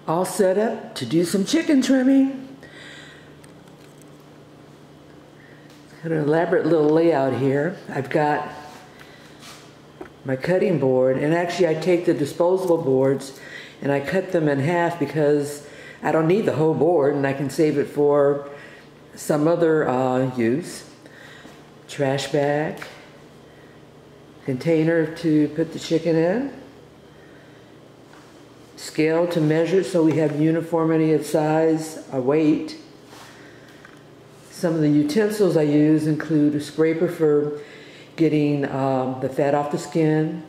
All set up to do some chicken trimming. Got an elaborate little layout here. I've got my cutting board, and actually I take the disposable boards and I cut them in half because I don't need the whole board and I can save it for some other use. Trash bag, container to put the chicken in, scale to measure so we have uniformity of size, or weight. Some of the utensils I use include a scraper for getting the fat off the skin,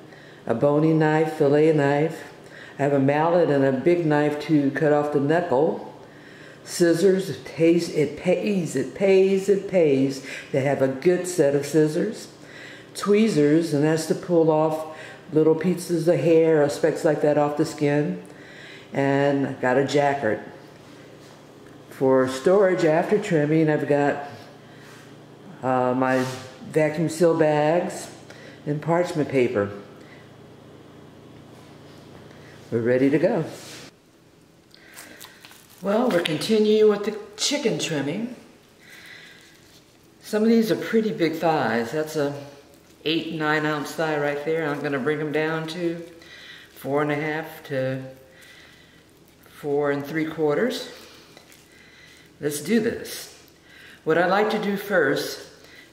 a boning knife, fillet knife. I have a mallet and a big knife to cut off the knuckle. Scissors, it pays to have a good set of scissors. Tweezers, and that's to pull off little pieces of hair or specks like that off the skin. And I've got a jacket. For storage after trimming, I've got my vacuum seal bags and parchment paper. We're ready to go. Well, we're continuing with the chicken trimming. Some of these are pretty big thighs. That's a 8-9 ounce thigh right there. I'm going to bring them down to 4.5 to 4 3/4. Let's do this. What I like to do first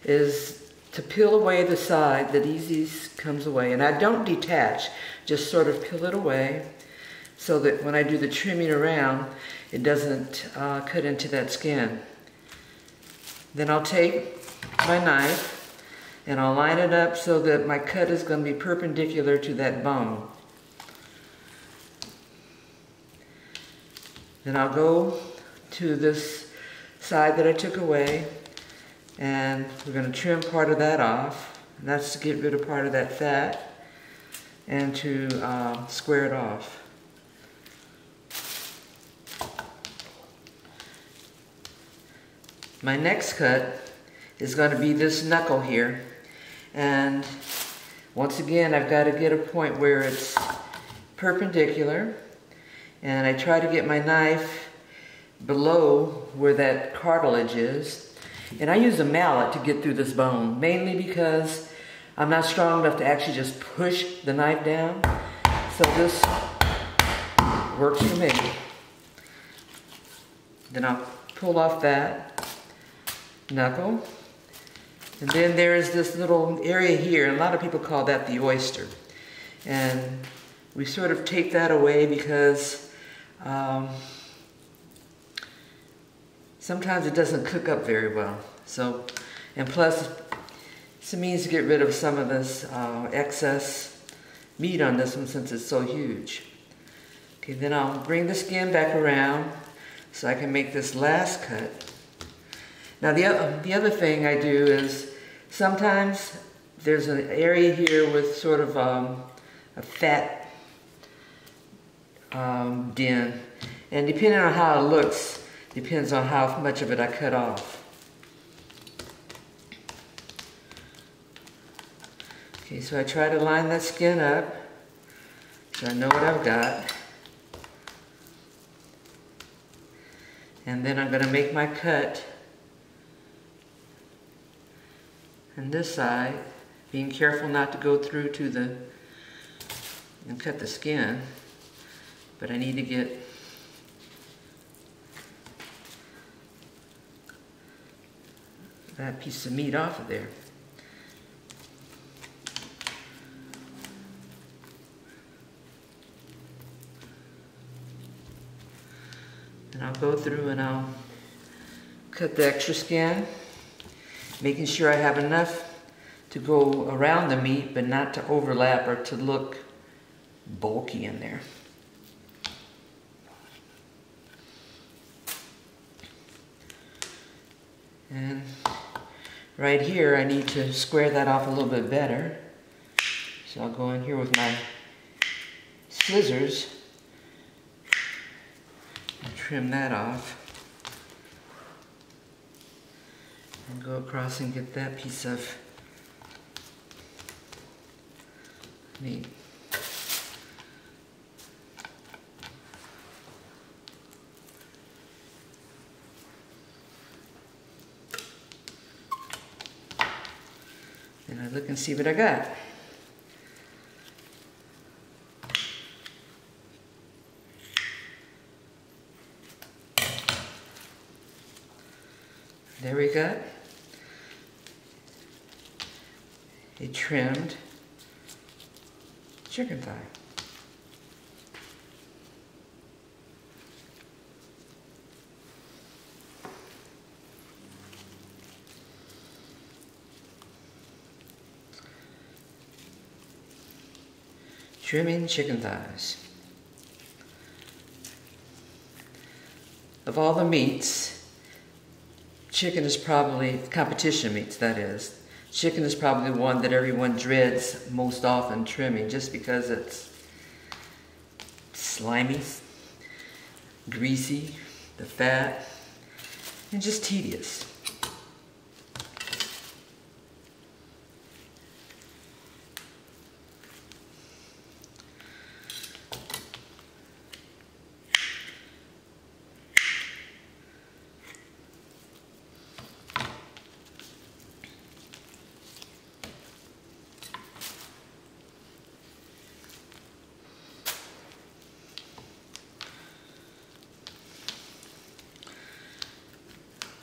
is to peel away the side that easy comes away. And I don't detach, just sort of peel it away so that when I do the trimming around, it doesn't cut into that skin. Then I'll take my knife and I'll line it up so that my cut is going to be perpendicular to that bone. Then I'll go to this side that I took away, and we're going to trim part of that off. And that's to get rid of part of that fat and to square it off. My next cut is going to be this knuckle here, and once again I've got to get a point where it's perpendicular, and I try to get my knife below where that cartilage is, and I use a mallet to get through this bone, mainly because I'm not strong enough to actually just push the knife down, so this works for me. Then I'll pull off that knuckle, and then there is this little area here, and a lot of people call that the oyster, and we sort of take that away because sometimes it doesn't cook up very well. So, and plus it's a means to get rid of some of this excess meat on this one since it's so huge. Okay, then I'll bring the skin back around so I can make this last cut. Now the other thing I do is sometimes there's an area here with sort of a fat den, and depending on how it looks, depends on how much of it I cut off. Okay, so I try to line that skin up so I know what I've got. And then I'm going to make my cut on this side, being careful not to go through to the and cut the skin, but I need to get that piece of meat off of there. And I'll go through and I'll cut the extra skin, making sure I have enough to go around the meat, but not to overlap or to look bulky in there. And right here, I need to square that off a little bit better. So I'll go in here with my scissors and trim that off. And go across and get that piece of meat. And I look and see what I got. There we got a trimmed chicken thigh. Trimming chicken thighs. Of all the meats, chicken is probably, competition meats that is, chicken is probably the one that everyone dreads most often trimming, just because it's slimy, greasy, the fat, and just tedious.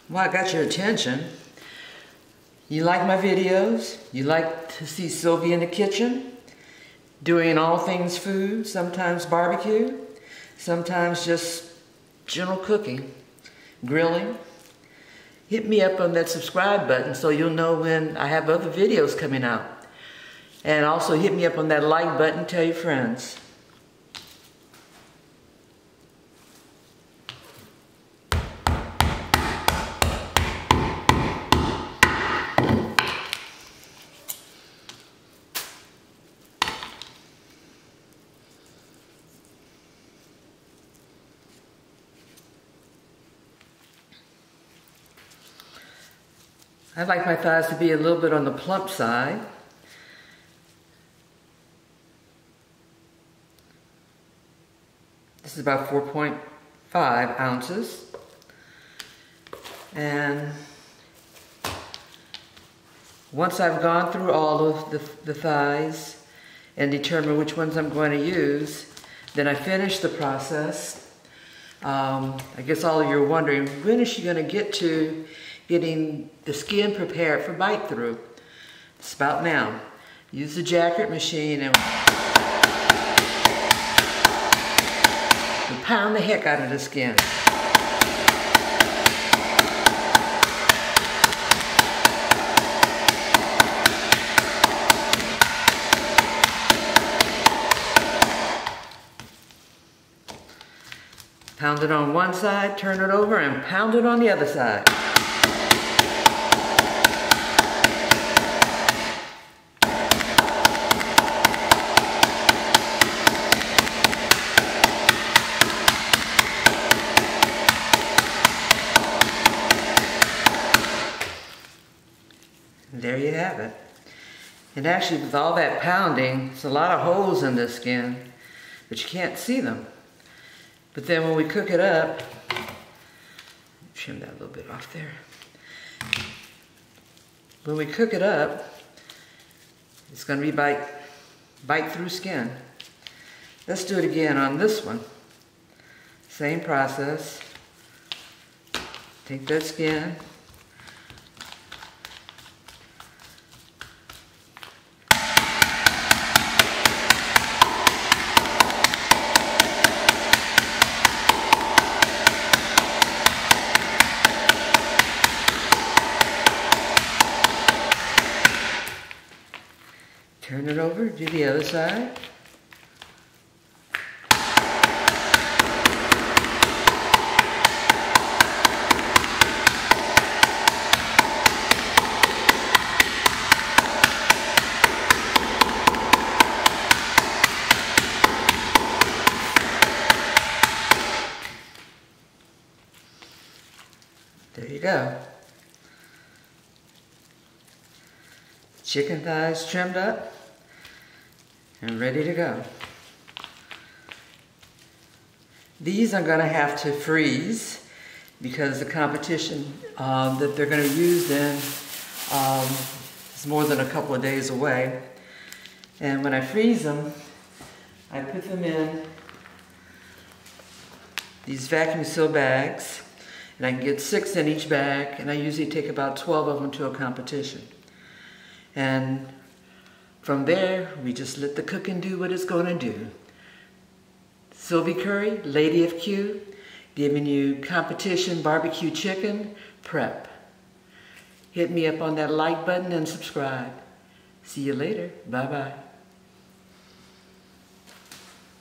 Well, I got your attention. You like my videos? You like to see Sylvia in the kitchen, doing all things food, sometimes barbecue, sometimes just general cooking, grilling. Hit me up on that subscribe button so you'll know when I have other videos coming out. And also hit me up on that like button, tell your friends. I like my thighs to be a little bit on the plump side. This is about 4.5 ounces. And once I've gone through all of the thighs and determine which ones I'm going to use, then I finish the process. I guess all of you are wondering, when is she going to get to getting the skin prepared for bite through? It's about now. Use the jacket machine and pound the heck out of the skin. Pound it on one side, turn it over, and pound it on the other side. And there you have it. And actually, with all that pounding, there's a lot of holes in the skin, but you can't see them. But then when we cook it up, trim that a little bit off there. When we cook it up, it's going to be bite through skin. Let's do it again on this one. Same process. Take that skin. Turn it over, do the other side. There you go. Chicken thighs trimmed up and ready to go. These I'm going to have to freeze because the competition that they're going to use in It's more than a couple of days away. And when I freeze them, I put them in these vacuum seal bags, and I can get 6 in each bag, and I usually take about 12 of them to a competition. And from there, we just let the cooking do what it's going to do. Sylvie Curry, Lady of Q, giving you competition barbecue chicken prep. Hit me up on that like button and subscribe. See you later. Bye-bye.